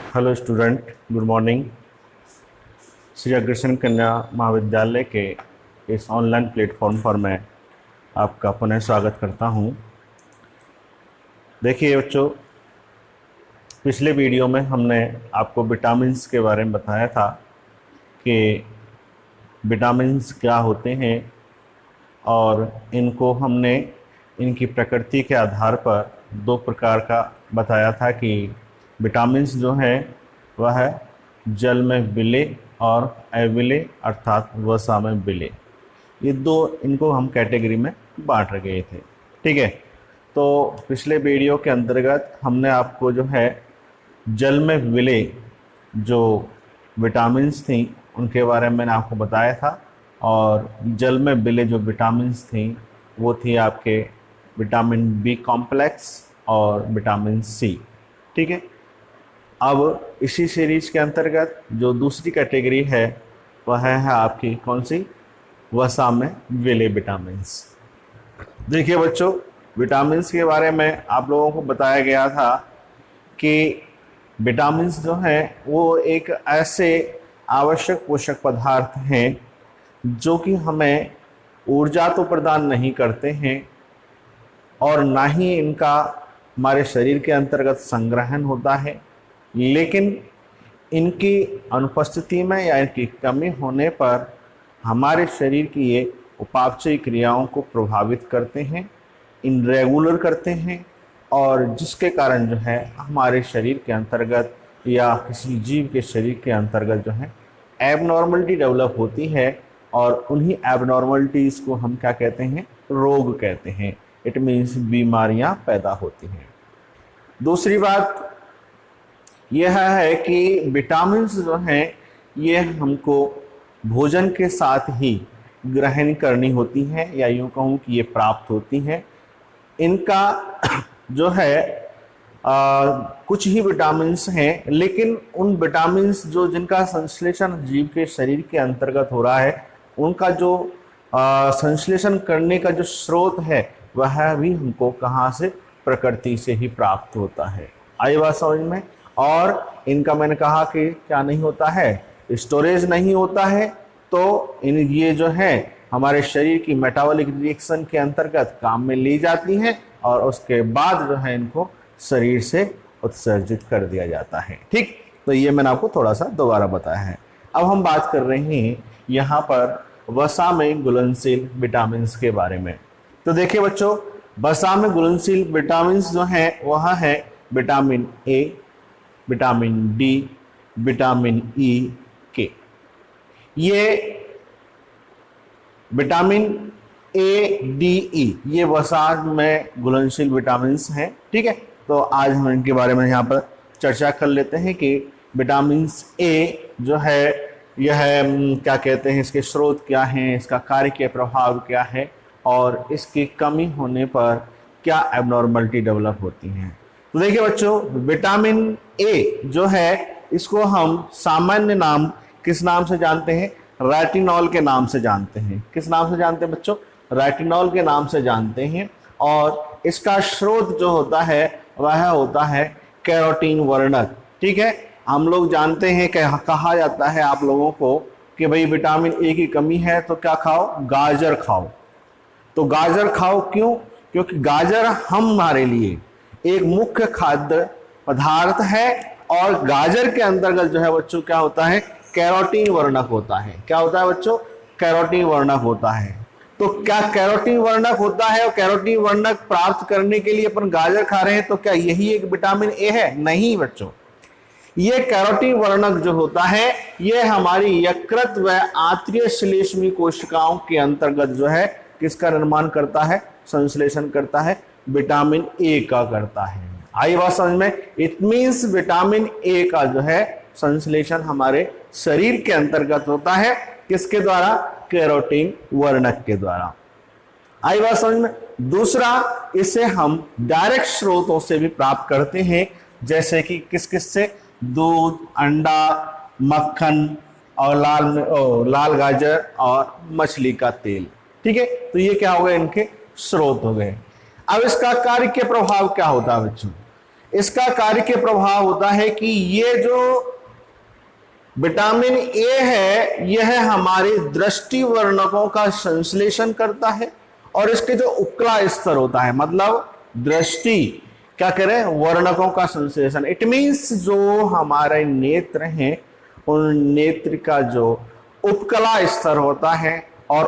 Hello student, good morning. Shri Agrasen कन्या महाविद्यालय के इस ऑनलाइन प्लेटफॉर्म पर मैं आपका पुनः स्वागत करता हूं। देखिए बच्चों, पिछले वीडियो में हमने आपको विटामिन्स के बारे में बताया था कि विटामिन्स क्या होते हैं और इनको हमने इनकी प्रकृति के आधार पर दो प्रकार का बताया था कि विटामिन्स जो हैं वह जल में विलेय और अविलेय अर्थात वसा में विलेय, ये दो इनको हम कैटेगरी में बांट गए थे। ठीक है, तो पिछले वीडियो के अंतर्गत हमने आपको जो है जल में विलेय जो विटामिन्स थी उनके बारे में मैंने आपको बताया था, और जल में विलेय जो विटामिन्स थी वो थी आपके विटामिन बी कॉम्प्लेक्स और विटामिन सी। ठीक है, अब इसी सीरीज के अंतर्गत जो दूसरी कैटेगरी है वह है आपकी कौन सी, वसा में विलेय विटामिन्स। देखिए बच्चों, विटामिन्स के बारे में आप लोगों को बताया गया था कि विटामिन्स जो हैं वो एक ऐसे आवश्यक पोषक पदार्थ हैं जो कि हमें ऊर्जा तो प्रदान नहीं करते हैं और ना ही इनका हमारे शरीर के अंतर्गत संग्रहण होता है, लेकिन इनकी अनुपस्थिति में या इनकी कमी होने पर हमारे शरीर की ये उपापचयी क्रियाओं को प्रभावित करते हैं, इनरेगुलर करते हैं, और जिसके कारण जो है हमारे शरीर के अंतर्गत या किसी जीव के शरीर के अंतर्गत जो है एबनॉर्मलिटी डेवलप होती है, और उन्हीं एबनॉर्मलिटीज़ को हम क्या कहते हैं, रोग कहते हैं। इट मीन्स बीमारियां पैदा होती हैं। दूसरी बात यह है कि विटामिन्स जो हैं ये हमको भोजन के साथ ही ग्रहण करनी होती हैं, या यूँ कहूँ कि ये प्राप्त होती हैं। इनका जो है कुछ ही विटामिन्स हैं, लेकिन उन विटामिन्स जो जिनका संश्लेषण जीव के शरीर के अंतर्गत हो रहा है उनका जो संश्लेषण करने का जो स्रोत है वह भी हमको कहाँ से, प्रकृति से ही प्राप्त होता है। आई बात समझ में। और इनका मैंने कहा कि क्या नहीं होता है, स्टोरेज नहीं होता है, तो इन ये जो है हमारे शरीर की मेटाबॉलिक रिएक्शन के अंतर्गत काम में ली जाती हैं और उसके बाद जो है इनको शरीर से उत्सर्जित कर दिया जाता है। ठीक, तो ये मैंने आपको थोड़ा सा दोबारा बताया है। अब हम बात कर रहे हैं यहाँ पर वसा में घुलनशील विटामिन्स के बारे में। तो देखिए बच्चों, वसा में घुलनशील विटामिन्स जो हैं वह है vitamin A, vitamin D, vitamin E, के। ये विटामिन ए, डी, ई ये वसा में घुलनशील विटामिन्स हैं। ठीक है, तो आज हम इनके बारे में यहाँ पर चर्चा कर लेते हैं कि विटामिन ए जो है यह क्या कहते हैं, इसके स्रोत क्या हैं, इसका कार्य के प्रभाव क्या है और इसकी कमी होने पर क्या एबनॉर्मलिटी डेवलप होती हैं। तो देखिए बच्चों, विटामिन ए जो है इसको हम सामान्य नाम किस नाम से जानते हैं, रेटिनॉल के नाम से जानते हैं। किस नाम से जानते हैं बच्चों, रेटिनॉल के नाम से जानते हैं। और इसका स्रोत जो होता है वह होता है कैरोटीन वर्णक। ठीक है, हम लोग जानते हैं कि कहा जाता है आप लोगों को कि भाई विटामिन ए की कमी है तो क्या खाओ, गाजर खाओ। तो गाजर खाओ क्यों, क्योंकि गाजर हमारे लिए एक मुख्य खाद्य पदार्थ है, और गाजर के अंतर्गत जो है बच्चों क्या होता है, कैरोटीन वर्णक होता है। क्या होता है बच्चों, कैरोटीन वर्णक होता है। तो क्या कैरोटीन वर्णक होता है, और कैरोटीन वर्णक प्राप्त करने के लिए अपन गाजर खा रहे हैं, तो क्या यही एक विटामिन ए है? नहीं बच्चों, ये कैरोटीन वर्णक जो होता है ये हमारी यकृत व आंतरिक श्लेष्मी कोशिकाओं के अंतर्गत जो है किसका निर्माण करता है, संश्लेषण करता है, विटामिन ए का करता है। आई बात समझ में। इट मीन्स विटामिन ए का जो है संश्लेषण हमारे शरीर के अंतर्गत होता है, किसके द्वारा, कैरोटीन वर्णक के द्वारा। आई बात समझ में। दूसरा, इसे हम डायरेक्ट स्रोतों से भी प्राप्त करते हैं, जैसे कि किस किस से, दूध, अंडा, मक्खन और लाल गाजर और मछली का तेल। ठीक है, तो ये क्या हो गए, इनके स्रोत हो गए। अब इसका कार्य के प्रभाव क्या होता है बच्चों, इसका कार्य के प्रभाव होता है कि ये जो विटामिन ए है यह हमारे दृष्टि वर्णकों का संश्लेषण करता है, और इसके जो उपकला स्तर होता है, मतलब दृष्टि क्या करें, वर्णकों का संश्लेषण। इट मीन्स जो हमारे नेत्र हैं उन नेत्र का जो उपकला स्तर होता है, और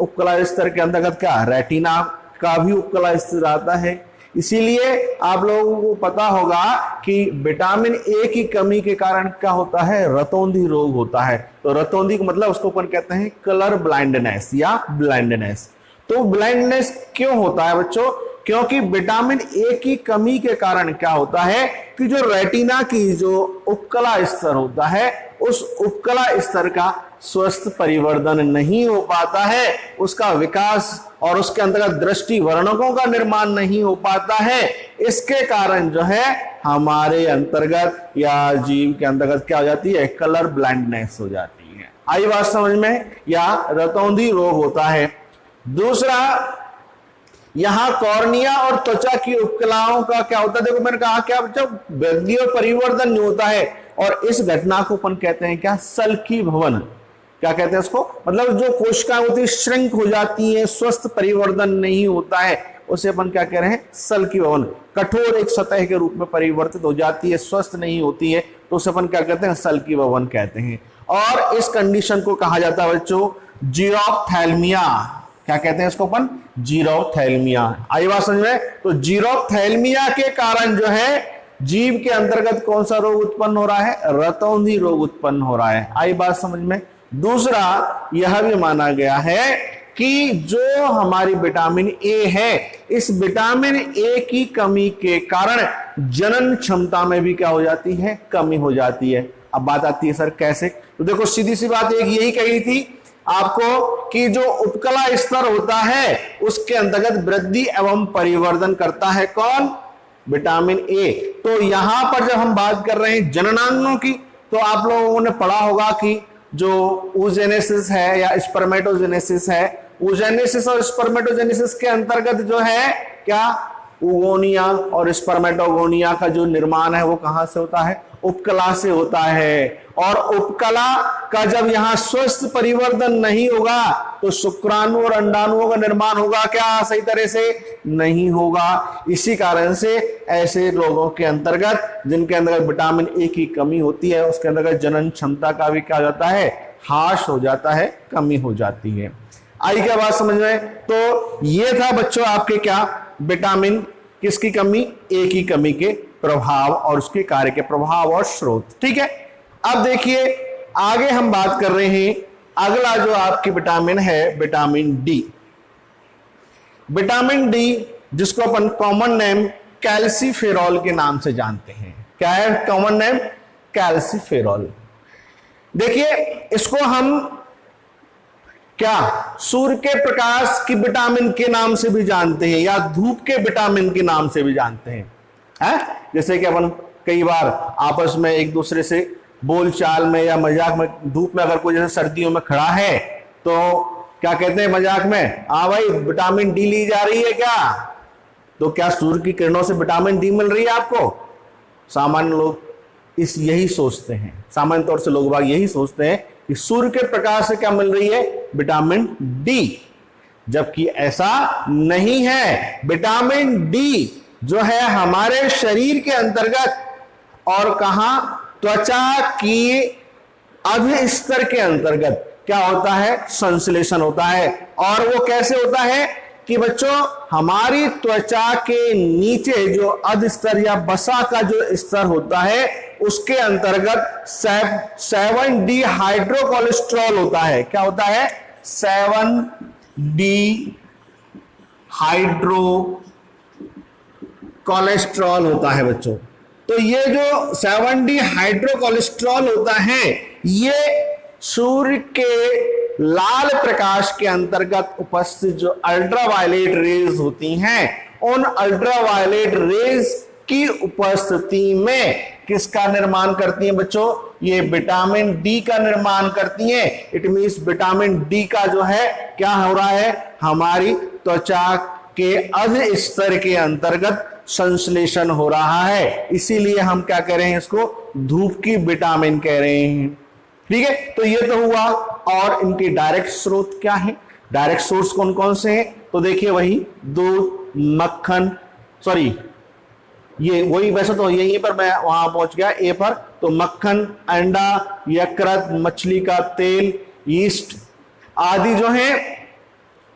उपकला स्तर के अंतर्गत क्या रेटिना का भी उपकला स्तर आता है। इसीलिए आप लोगों को पता होगा कि विटामिन ए की कमी के कारण क्या होता है, रतौंधी रोग होता है। तो रतौंधी का मतलब उसको अपन कहते हैं कलर ब्लाइंडनेस या ब्लाइंडनेस। तो ब्लाइंडनेस क्यों होता है बच्चों? क्योंकि विटामिन ए की कमी के कारण क्या होता है कि जो रेटिना की जो उपकला स्तर होता है उस उपकला स्तर का स्वस्थ परिवर्धन नहीं हो पाता है, उसका विकास और उसके अंतर्गत दृष्टि वर्णकों का निर्माण नहीं हो पाता है। इसके कारण जो है हमारे अंतर्गत या जीव के अंतर्गत क्या हो जाती है, कलर ब्लाइंडनेस हो जाती है। आई बात समझ में? या रतौंधी रोग होता है। दूसरा, यहां कॉर्निया और त्वचा की उपकलाओं का क्या होता है, देखो मैंने कहा क्या बच्चों, वृद्धि और परिवर्धन नहीं होता है, और इस घटना को अपन कहते हैं क्या, सल्की भवन। क्या कहते हैं इसको? मतलब जो कोशिकाएं होती है श्रिंक हो जाती है, स्वस्थ परिवर्धन नहीं होता है, उसे अपन क्या कह रहे हैं, सल्की भवन। कठोर एक सतह के रूप में परिवर्तित हो जाती है, स्वस्थ नहीं होती है, तो उसे अपन क्या कहते हैं, सल्की भवन कहते हैं। और इस कंडीशन को कहा जाता है बच्चों जीरोप्थैल्मिया। क्या कहते हैं इसको अपन, जीरोप्थैल्मिया। आई बात समझ में? तो जीरोप्थैल्मिया के कारण जो है जीव के अंतर्गत कौन सा रोग उत्पन्न हो रहा है, रतौंधी रोग उत्पन्न हो रहा है। आई बात समझ में? दूसरा, यह भी माना गया है कि जो हमारी विटामिन ए है, इस विटामिन ए की कमी के कारण जनन क्षमता में भी क्या हो जाती है, कमी हो जाती है। अब बात आती है सर कैसे? तो देखो सीधी सी बात एक यही कही थी आपको कि जो उपकला स्तर होता है उसके अंतर्गत वृद्धि एवं परिवर्धन करता है कौन, विटामिन ए। तो यहां पर जब हम बात कर रहे हैं जननांगों की, तो आप लोगों ने पढ़ा होगा कि जो oogenesis है या स्पर्मेटोजेनेसिस है, oogenesis और स्पर्मेटोजेनेसिस के अंतर्गत जो है क्या, ओगोनिया और स्पर्मेटोगोनिया का जो निर्माण है वो कहां से होता है, उपकला से होता है। और उपकला का जब यहां स्वस्थ परिवर्धन नहीं होगा तो शुक्राणु और अंडाणुओं का निर्माण होगा क्या, सही तरह से नहीं होगा। इसी कारण से ऐसे लोगों के अंतर्गत जिनके अंदर विटामिन ए की कमी होती है उसके अंतर्गत जनन क्षमता का भी क्या हो जाता है, ह्रास हो जाता है, कमी हो जाती है। आई क्या बात समझ में? तो ये था बच्चों आपके क्या, विटामिन किसकी कमी, ए की कमी के प्रभाव और उसके कार्य के प्रभाव और स्रोत। ठीक है, अब देखिए आगे हम बात कर रहे हैं, अगला जो आपकी विटामिन है विटामिन डी। विटामिन डी जिसको अपन कॉमन नेम कैल्सीफेरॉल के नाम से जानते हैं। क्या है कॉमन नेम, कैल्सीफेरॉल। देखिए इसको हम क्या सूर्य के प्रकाश की विटामिन के नाम से भी जानते हैं या धूप के विटामिन के नाम से भी जानते हैं, है? जैसे कि अपन कई बार आपस में एक दूसरे से बोलचाल में या मजाक में, धूप में अगर कोई जैसे सर्दियों में खड़ा है तो क्या कहते हैं मजाक में, हाँ भाई विटामिन डी ली जा रही है क्या? तो क्या सूर्य की किरणों से विटामिन डी मिल रही है आपको? सामान्य लोग यही सोचते हैं, सामान्य तौर से लोग बाग यही सोचते हैं कि सूर्य के प्रकाश से क्या मिल रही है, विटामिन डी, जबकि ऐसा नहीं है। विटामिन डी जो है हमारे शरीर के अंतर्गत और कहा, त्वचा की अध स्तर के अंतर्गत क्या होता है, संश्लेषण होता है। और वो कैसे होता है कि बच्चों हमारी त्वचा के नीचे जो अध स्तर या वसा का जो स्तर होता है उसके अंतर्गत 7D हाइड्रोकोलेस्ट्रॉल होता है। क्या होता है, 7D हाइड्रो कोलेस्ट्रॉल होता है बच्चों। तो ये जो 7D हाइड्रोकोलेस्ट्रॉल होता है ये सूर्य के लाल प्रकाश के अंतर्गत उपस्थित जो अल्ट्रावायलेट रेज होती हैं उन अल्ट्रावायलेट रेज की उपस्थिति में किसका निर्माण करती हैं बच्चों, ये विटामिन डी का निर्माण करती हैं। इट मींस विटामिन डी का जो है क्या हो रहा है, हमारी त्वचा के अध स्तर के अंतर्गत संश्लेषण हो रहा है, इसीलिए हम क्या कह रहे हैं, इसको धूप की विटामिन कह रहे हैं। ठीक है, तो ये तो हुआ। और इनके डायरेक्ट स्रोत क्या है, डायरेक्ट सोर्स कौन कौन से हैं, तो देखिए वही दूध, मक्खन, सॉरी ये वही, वैसे तो यहीं पर मैं वहां पहुंच गया ए पर, तो मक्खन, अंडा, यकृत, मछली का तेल, यीस्ट आदि जो है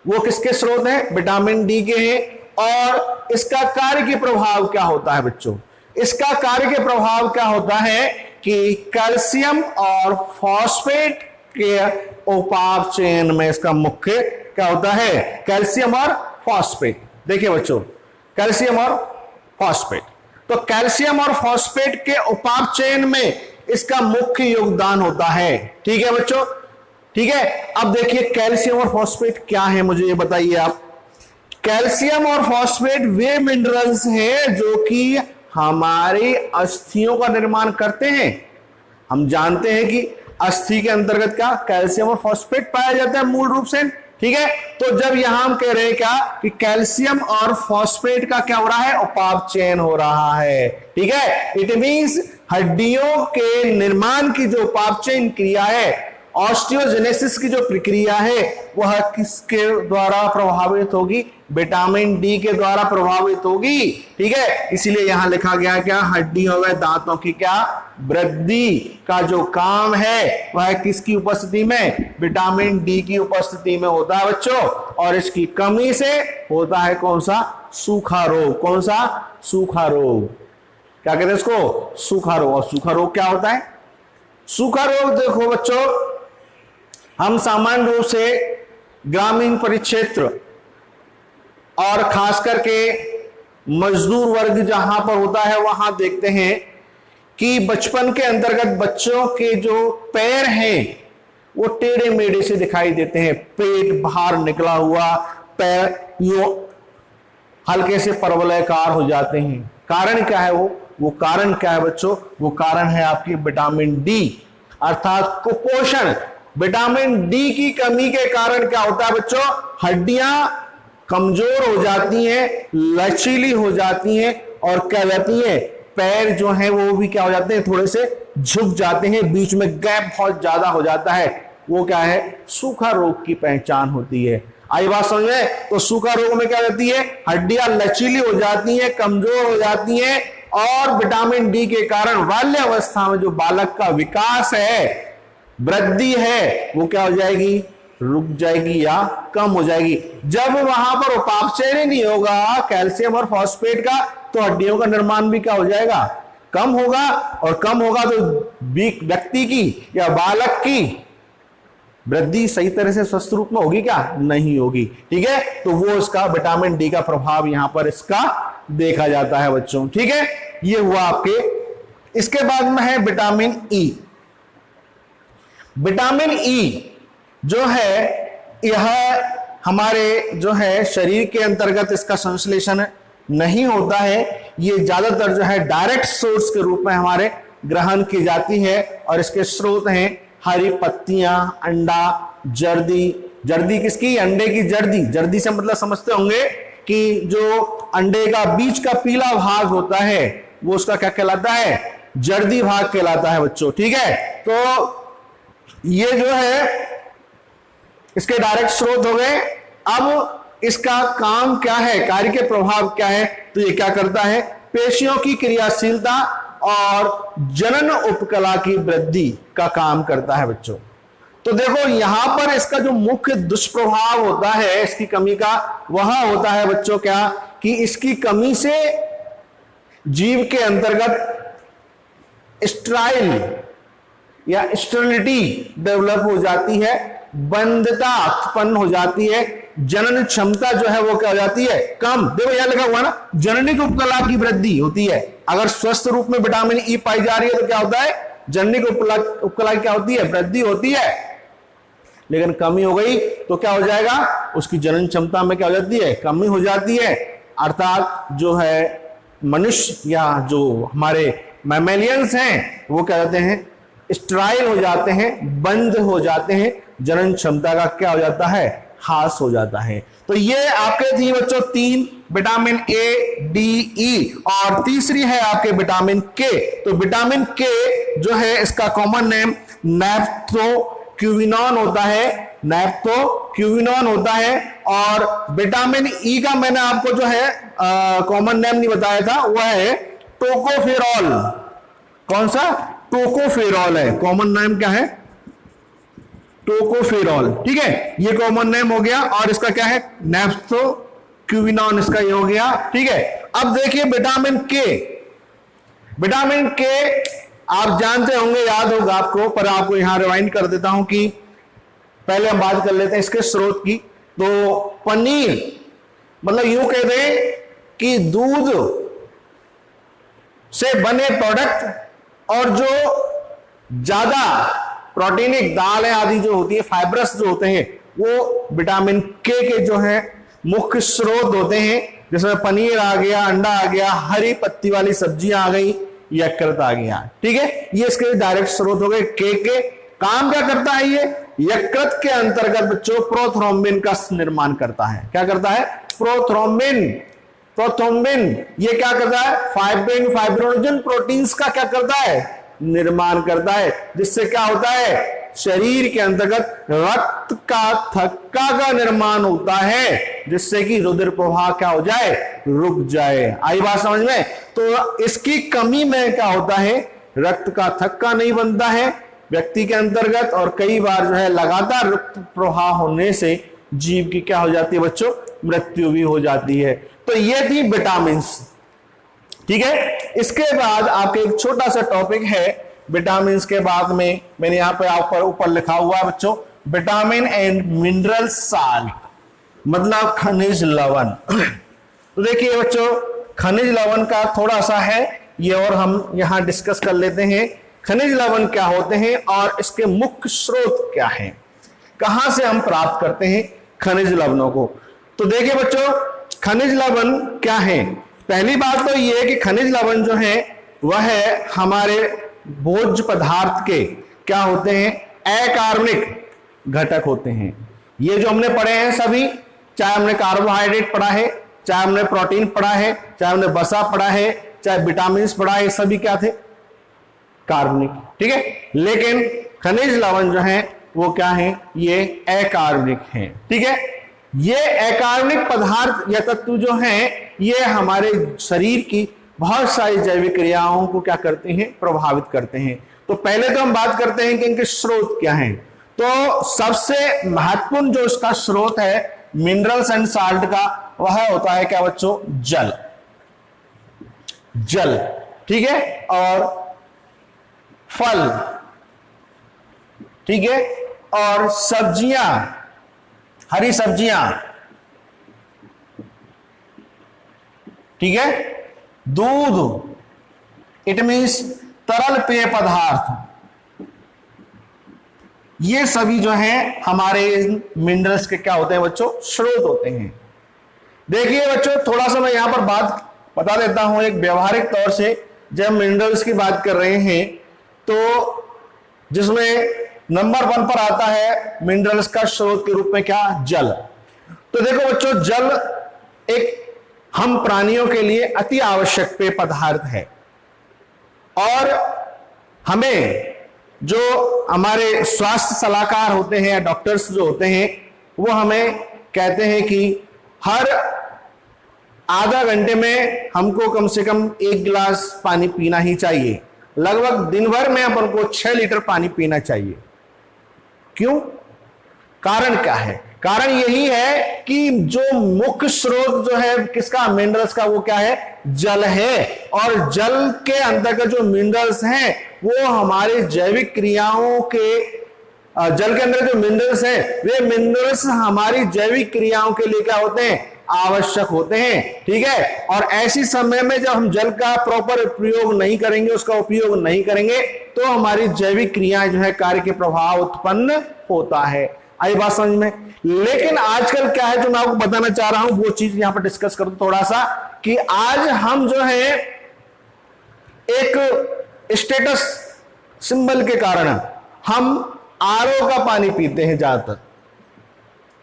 वो किसके स्रोत हैं, विटामिन डी के हैं। और इसका कार्य के प्रभाव क्या होता है बच्चों, इसका कार्य के प्रभाव क्या होता है कि कैल्शियम और फॉस्फेट के उपाप चयन में इसका मुख्य क्या होता है, कैल्शियम और फॉस्फेट। देखिए बच्चों, कैल्शियम और फॉस्फेट, तो कैल्शियम और फॉस्फेट के उपाप चयन में इसका मुख्य योगदान होता है। ठीक है बच्चों, ठीक है। अब देखिए कैल्शियम और फॉस्फेट क्या है, मुझे ये बताइए आप। कैल्शियम और फॉस्फेट वे मिनरल्स हैं जो कि हमारी अस्थियों का निर्माण करते हैं। हम जानते हैं कि अस्थि के अंतर्गत क्या कैल्शियम और फॉस्फेट पाया जाता है मूल रूप से। ठीक है, तो जब यहां हम कह रहे हैं क्या कि कैल्शियम और फॉस्फेट का क्या हो रहा है, उपाप चयन हो रहा है। ठीक है, इट मींस हड्डियों के निर्माण की जो उपाप चयन क्रिया है, ऑस्टियोजेनेसिस की जो प्रक्रिया है, वह किसके द्वारा प्रभावित होगी, विटामिन डी के द्वारा प्रभावित होगी। ठीक है, इसीलिए यहां लिखा गया क्या, हड्डियों व दांतों की क्या वृद्धि का जो काम है वह किसकी उपस्थिति में, विटामिन डी की उपस्थिति में होता है बच्चों। और इसकी कमी से होता है कौन सा, सूखा रोग। कौन सा, सूखा रोग। क्या कहते हैं इसको, सूखा रोग। और सूखा रोग क्या होता है, सूखा रोग देखो बच्चों, हम सामान्य रूप से ग्रामीण परिक्षेत्र और खास करके मजदूर वर्ग जहां पर होता है वहां देखते हैं कि बचपन के अंतर्गत बच्चों के जो पैर हैं वो टेढ़े मेढ़े से दिखाई देते हैं, पेट बाहर निकला हुआ, पैर यूं हल्के से परवलयकार हो जाते हैं। कारण क्या है, वो कारण क्या है बच्चों, वो कारण है आपकी विटामिन डी अर्थात कुपोषण। विटामिन डी की कमी के कारण क्या होता है बच्चों, हड्डियां कमजोर हो जाती हैं, लचीली हो जाती हैं, और क्या हो जाती है, पैर जो है वो भी क्या हो जाते हैं, थोड़े से झुक जाते हैं, बीच में गैप बहुत ज्यादा हो जाता है। वो क्या है, सूखा रोग की पहचान होती है। आई बात समझ में, तो सूखा रोग में क्या होती है, हड्डियां लचीली हो जाती हैं, कमजोर हो जाती हैं, और विटामिन डी के कारण बाल्य अवस्था में जो बालक का विकास है, वृद्धि है, वो क्या हो जाएगी, रुक जाएगी या कम हो जाएगी। जब वहां पर उपाप चयन नहीं होगा कैल्शियम और फॉस्फेट का, तो हड्डियों का निर्माण भी क्या हो जाएगा, कम होगा। और कम होगा तो व्यक्ति की या बालक की वृद्धि सही तरह से स्वस्थ रूप में होगी क्या, नहीं होगी। ठीक है, तो वो इसका विटामिन डी का प्रभाव यहां पर इसका देखा जाता है बच्चों। ठीक है, ये हुआ आपके। इसके बाद में है विटामिन ई। विटामिन ई जो है यह हमारे जो है शरीर के अंतर्गत इसका संश्लेषण नहीं होता है, ये ज्यादातर जो है डायरेक्ट सोर्स के रूप में हमारे ग्रहण की जाती है। और इसके स्रोत हैं हरी पत्तियां, अंडा, जर्दी। जर्दी किसकी, अंडे की जर्दी। जर्दी से मतलब समझते होंगे कि जो अंडे का बीच का पीला भाग होता है वो उसका क्या कहलाता है, जर्दी भाग कहलाता है बच्चों। ठीक है, तो ये जो है इसके डायरेक्ट स्रोत हो गए। अब इसका काम क्या है, कार्य के प्रभाव क्या है, तो ये क्या करता है, पेशियों की क्रियाशीलता और जनन उपकला की वृद्धि का काम करता है बच्चों। तो देखो यहां पर इसका जो मुख्य दुष्प्रभाव होता है इसकी कमी का, वह होता है बच्चों क्या, कि इसकी कमी से जीव के अंतर्गत स्ट्राइल या स्टेरिलिटी डेवलप हो जाती है, बंधता उत्पन्न हो जाती है, जनन क्षमता जो है वो क्या हो जाती है, कम। देखो यहां लिखा हुआ ना, जननिक उपकला की वृद्धि होती है। अगर स्वस्थ रूप में विटामिन ई पाई जा रही है तो क्या होता है, जननिक उपकला क्या होती है, वृद्धि होती है। लेकिन कमी हो गई तो क्या हो जाएगा, उसकी जनन क्षमता में क्या हो जाती है, कमी हो जाती है। अर्थात जो है मनुष्य या जो हमारे मैमेलियंस हैं वो क्या होते हैं, स्ट्राइल हो जाते हैं, बंद हो जाते हैं, जनन क्षमता का क्या हो जाता है, ह्रास हो जाता है। तो ये आपके थी बच्चों 3 विटामिन ए, डी, ई, और तीसरी है आपके विटामिन के। तो विटामिन के जो है इसका कॉमन नेम नैप्थोक्विनोन होता है, नैप्थोक्विनोन होता है। और विटामिन ई का मैंने आपको जो है कॉमन नेम नहीं बताया था, वह है टोकोफेरॉल। कौन सा? टोकोफेरॉल है, कॉमन नेम क्या है? टोकोफेरॉल। ठीक है, ये कॉमन नेम हो गया। और इसका क्या है? नैप्थोक्विनोन, इसका ये हो गया। ठीक है, अब देखिए विटामिन के। विटामिन के आप जानते होंगे, याद होगा आपको, पर आपको यहां रिवाइंड कर देता हूं कि पहले हम बात कर लेते हैं इसके स्रोत की। तो पनीर, मतलब यूं कह दें कि दूध से बने प्रोडक्ट और जो ज्यादा प्रोटीनिक दाल आदि जो होती है, फाइब्रस जो होते हैं, वो विटामिन के जो है मुख्य स्रोत होते हैं। जिसमें पनीर आ गया, अंडा आ गया, हरी पत्ती वाली सब्जियां आ गई, यकृत आ गया। ठीक है, ये इसके डायरेक्ट स्रोत हो गए के। काम क्या करता है ये? यकृत के अंतर्गत बच्चों प्रोथ्रोम्बिन का निर्माण करता है। क्या करता है? प्रोथ्रोम्बिन। प्रोथ्रोम्बिन ये क्या करता है? फाइब्रिनोजन प्रोटीन्स का क्या करता है? निर्माण करता है, जिससे क्या होता है? शरीर के अंतर्गत रक्त का थक्का का निर्माण होता है, जिससे कि रुधिर प्रवाह क्या हो जाए? रुक जाए। आई बात समझ में? तो इसकी कमी में क्या होता है? रक्त का थक्का नहीं बनता है व्यक्ति के अंतर्गत, और कई बार जो है लगातार रक्त प्रवाह होने से जीव की क्या हो जाती है बच्चों? मृत्यु भी हो जाती है। तो ये थी विटामिन। ठीक है, इसके बाद आपके एक छोटा सा टॉपिक है विटामिन के बाद में, मैंने यहां पे ऊपर लिखा हुआ है बच्चों, विटामिन एंड मिनरल साल्ट, मतलब खनिज लवण। तो देखिए बच्चों, खनिज लवण का थोड़ा सा है ये, और हम यहां डिस्कस कर लेते हैं खनिज लवण क्या होते हैं और इसके मुख्य स्रोत क्या हैं, कहां से हम प्राप्त करते हैं खनिज लवणों को। तो देखिए बच्चों, खनिज लवण क्या है? पहली बात तो यह है कि खनिज लवण जो है वह है हमारे भोज्य पदार्थ के क्या होते हैं? अकार्बनिक घटक होते हैं। ये जो हमने पढ़े हैं सभी, चाहे हमने कार्बोहाइड्रेट पढ़ा है, चाहे हमने प्रोटीन पढ़ा है, चाहे हमने वसा पढ़ा है, चाहे विटामिन पढ़ा है, सभी क्या थे? कार्बनिक। ठीक है, लेकिन खनिज लवण जो है वो क्या है? ये अकार्बनिक हैं। ठीक है, ये अकार्बनिक पदार्थ या तत्व जो हैं ये हमारे शरीर की बहुत सारी जैविक क्रियाओं को क्या करते हैं? प्रभावित करते हैं। तो पहले तो हम बात करते हैं कि इनके स्रोत क्या हैं। तो सबसे महत्वपूर्ण जो इसका स्रोत है मिनरल्स एंड साल्ट का, वह होता है क्या बच्चों? जल। जल। ठीक है, और फल। ठीक है, और सब्जियां, हरी सब्जियां। ठीक है, दूध, इट मीन्स तरल पेय पदार्थ। ये सभी जो हैं हमारे मिनरल्स के क्या होते हैं बच्चों? स्रोत होते हैं। देखिए बच्चों, थोड़ा सा मैं यहां पर बात बता देता हूं एक व्यवहारिक तौर से। जब मिनरल्स की बात कर रहे हैं तो जिसमें नंबर 1 पर आता है मिनरल्स का स्रोत के रूप में क्या? जल। तो देखो बच्चों, जल एक हम प्राणियों के लिए अति आवश्यक पेय पदार्थ है, और हमें जो हमारे स्वास्थ्य सलाहकार होते हैं या डॉक्टर्स जो होते हैं वो हमें कहते हैं कि हर आधा घंटे में हमको कम से कम 1 गिलास पानी पीना ही चाहिए। लगभग दिन भर में अपन को 6 लीटर पानी पीना चाहिए। क्यों? कारण क्या है? कारण यही है कि जो मुख्य स्रोत जो है किसका? मिनरल्स का, वो क्या है? जल है। और जल के अंतर्गत जो मिनरल्स हैं वो हमारे जैविक क्रियाओं के, जल के अंदर जो मिनरल्स हैं वे मिनरल्स हमारी जैविक क्रियाओं के लिए क्या होते हैं? आवश्यक होते हैं। ठीक है, और ऐसी समय में जब हम जल का प्रॉपर प्रयोग नहीं करेंगे, उसका उपयोग नहीं करेंगे, तो हमारी जैविक क्रियाएं जो है कार्य के प्रभाव उत्पन्न होता है। आई बात समझ में? लेकिन आजकल क्या है जो मैं आपको बताना चाह रहा हूं, वो चीज यहां पर डिस्कस करूं थोड़ा सा, कि आज हम जो है एक स्टेटस सिंबल के कारण हम आरओ का पानी पीते हैं ज्यादातर।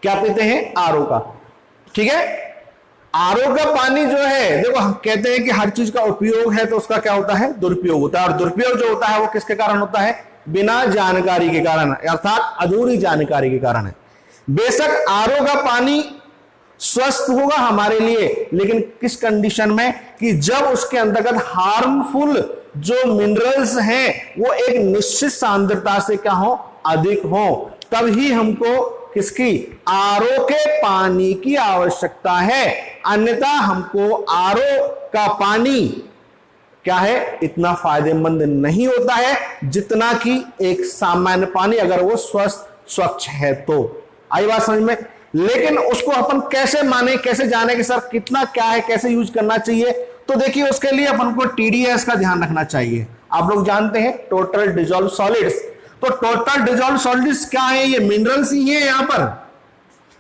क्या पीते हैं? आरओ का। ठीक है, आरओ का पानी जो है, देखो हम कहते हैं कि हर चीज का उपयोग है तो उसका क्या होता है, दुरुपयोग होता है, और दुरुपयोग जो होता है वो किसके कारण होता है, बिना जानकारी के कारण, अर्थात अधूरी जानकारी के कारण है। बेशक आरओ का पानी स्वस्थ होगा हमारे लिए, लेकिन किस कंडीशन में, कि जब उसके अंतर्गत हार्मफुल जो मिनरल्स हैं वो एक निश्चित सांद्रता से क्या हो, अधिक हो, तभी हमको किसकी, आरओ के पानी की आवश्यकता है। अन्यथा हमको आरओ का पानी क्या है, इतना फायदेमंद नहीं होता है जितना कि एक सामान्य पानी, अगर वो स्वस्थ स्वच्छ है तो। आई बात समझ में। लेकिन उसको अपन कैसे माने, कैसे जाने कि सर कितना क्या है, कैसे यूज करना चाहिए, तो देखिए उसके लिए अपन को टीडीएस का ध्यान रखना चाहिए। आप लोग जानते हैं टोटल डिजॉल्व सॉलिड्स, तो टोटल डिजॉल्व सॉलिड्स क्या है, ये मिनरल्स ही है यहां पर।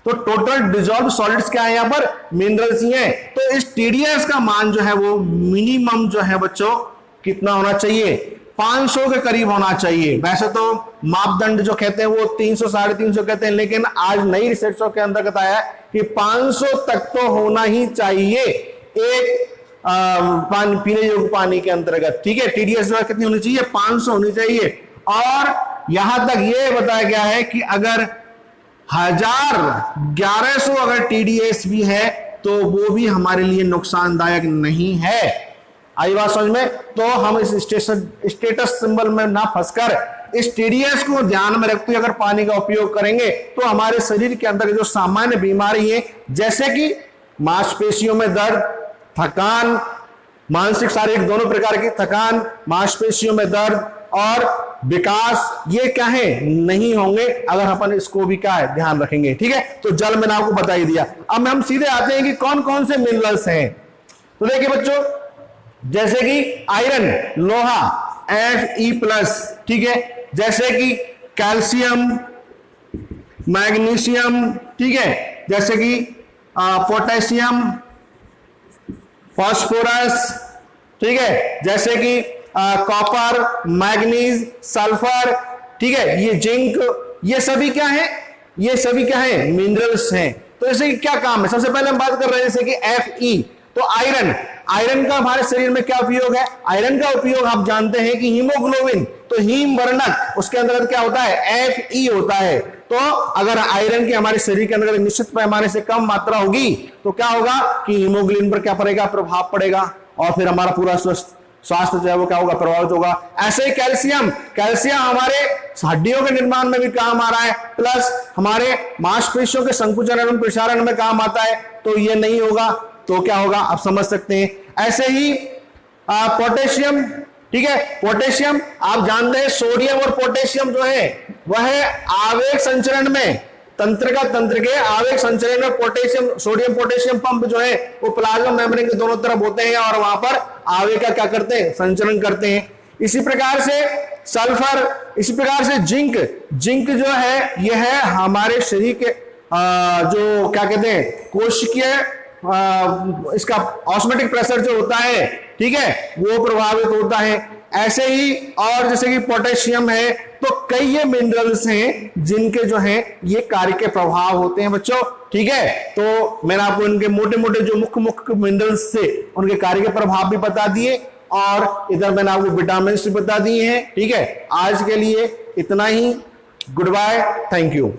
तो टोटल डिजॉल्व सॉलिड्स क्या है, यहां पर मिनरल्स ही है। तो इस टीडीएस का मान जो है वो मिनिमम जो है बच्चों कितना होना चाहिए, 500 के करीब होना चाहिए। वैसे तो मापदंड जो कहते हैं वो 300 350 कहते हैं, लेकिन आज नई रिसर्चों के अंतर्गत आया है कि 500 तक तो होना ही चाहिए एक पानी, पीने योग्य पानी के अंतर्गत। ठीक है, टीडीएस जो है कितनी होनी चाहिए, 500 होनी चाहिए। और यहां तक ये बताया गया है कि अगर 1100 अगर टीडीएस भी है तो वो भी हमारे लिए नुकसानदायक नहीं है। आई बात समझ में। तो हम इस स्टेटस सिंबल में ना फंसकर इस टीडीएस को ध्यान में रखते हुए अगर पानी का उपयोग करेंगे तो हमारे शरीर के अंदर जो सामान्य बीमारी है, जैसे कि मांसपेशियों में दर्द, थकान, मानसिक शारीरिक दोनों प्रकार की थकान, मांसपेशियों में दर्द और विकास, ये क्या है, नहीं होंगे अगर अपन इसको भी क्या है ध्यान रखेंगे। ठीक है, तो जल मैंने आपको बता ही दिया। अब हम सीधे आते हैं कि कौन कौन से मिनरल्स हैं। तो देखिए बच्चों, जैसे कि आयरन, लोहा Fe+, ठीक है, जैसे कि कैल्शियम, मैग्नीशियम, ठीक है, जैसे कि पोटेशियम, फास्फोरस, ठीक है, जैसे कि कॉपर, मैग्नीज, सल्फर, ठीक है, ये जिंक, ये सभी क्या है, ये सभी क्या है, मिनरल्स हैं। तो इससे क्या काम है, सबसे पहले हम बात कर रहे हैं जैसे कि Fe, तो आयरन, आयरन का हमारे शरीर में क्या उपयोग है, आयरन का उपयोग आप जानते हैं कि हीमोग्लोबिन, तो हीम वर्णक उसके अंदर क्या होता है, Fe होता है। तो अगर आयरन की हमारे शरीर के अंदर निश्चित पैमाने से कम मात्रा होगी तो क्या होगा कि हीमोग्लोबिन पर क्या पड़ेगा, प्रभाव पड़ेगा, और फिर हमारा पूरा स्वास्थ्य जो है वो क्या होगा, प्रभावित होगा। ऐसे ही कैल्शियम, कैल्शियम हमारे हड्डियों के निर्माण में भी काम आ रहा है, प्लस हमारे मांसपेशियों के संकुचन एवं प्रसारण में काम आता है। तो ये नहीं होगा तो क्या होगा, आप समझ सकते हैं। ऐसे ही पोटेशियम, ठीक है, पोटेशियम आप जानते हैं सोडियम और पोटेशियम जो है वह आवेग संचरण में, तंत्र के आवेग संचरण में पोटेशियम, सोडियम पोटेशियम पंप जो है वो प्लाज्मा मेम्ब्रेन के दोनों तरफ होते हैं और वहां पर आवेग का क्या करते हैं, संचरण करते हैं। इसी प्रकार से सल्फर, इसी प्रकार से जिंक, जिंक जो है यह है हमारे शरीर के जो क्या कहते हैं, कोशिकीय इसका ऑस्मोटिक प्रेशर जो होता है, ठीक है, वो प्रभावित होता है। ऐसे ही और जैसे कि पोटेशियम है, तो कई ये मिनरल्स हैं जिनके जो हैं ये कार्य के प्रभाव होते हैं बच्चों। ठीक है, तो मैंने आपको इनके मोटे मोटे जो मुख्य मुख्य मिनरल्स थे उनके कार्य के प्रभाव भी बता दिए, और इधर मैंने आपको विटामिन भी बता दिए हैं। ठीक है, आज के लिए इतना ही। Good bye, thank you.